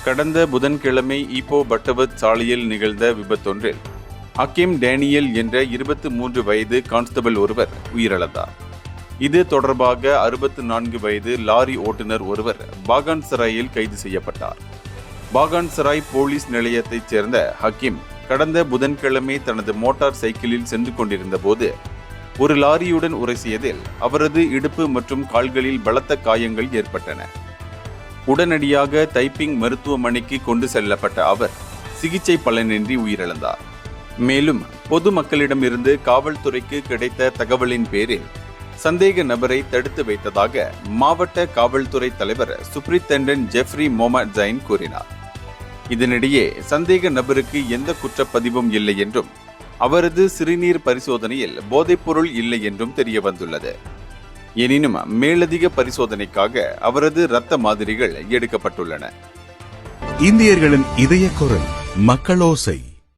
கடந்த புதன்கிழமை ஈப்போ பட்டவத் சாலையில் நிகழ்ந்த விபத்தொன்றில் ஹக்கீம் டேனியல் என்ற 23 வயது கான்ஸ்டபிள் ஒருவர் உயிரிழந்தார். இது தொடர்பாக 64 வயது லாரி ஓட்டுநர் ஒருவர் பாகான்சராயில் கைது செய்யப்பட்டார். பாகான்சராய் போலீஸ் நிலையத்தைச் சேர்ந்த ஹக்கீம் கடந்த புதன்கிழமை தனது மோட்டார் சைக்கிளில் சென்று கொண்டிருந்த போது ஒரு லாரியுடன் உரசியதில் அவரது இடுப்பு மற்றும் கால்களில் பலத்த காயங்கள் ஏற்பட்டன. உடனடியாக தைப்பிங் மருத்துவமனைக்கு கொண்டு செல்லப்பட்ட அவர் சிகிச்சை பலனின்றி உயிரிழந்தார். மேலும் பொதுமக்களிடமிருந்து காவல்துறைக்கு கிடைத்த தகவலின் பேரில் சந்தேக நபரை தடுத்து வைத்ததாக மாவட்ட காவல்துறை தலைவர் சூப்பரிண்டென்டென்ட் ஜெஃப்ரி மொஹமட் ஜைன் கூறினார். இதனிடையே சந்தேக நபருக்கு எந்த குற்றப்பதிவும் இல்லை என்றும் அவரது சிறுநீர் பரிசோதனையில் போதைப்பொருள் இல்லை என்றும் தெரிய வந்துள்ளது. எனினும் மேலதிக பரிசோதனைக்காக அவரது இரத்த மாதிரிகள் எடுக்கப்பட்டுள்ளன. இந்தியர்களின் இதய குரல் மக்களோசை.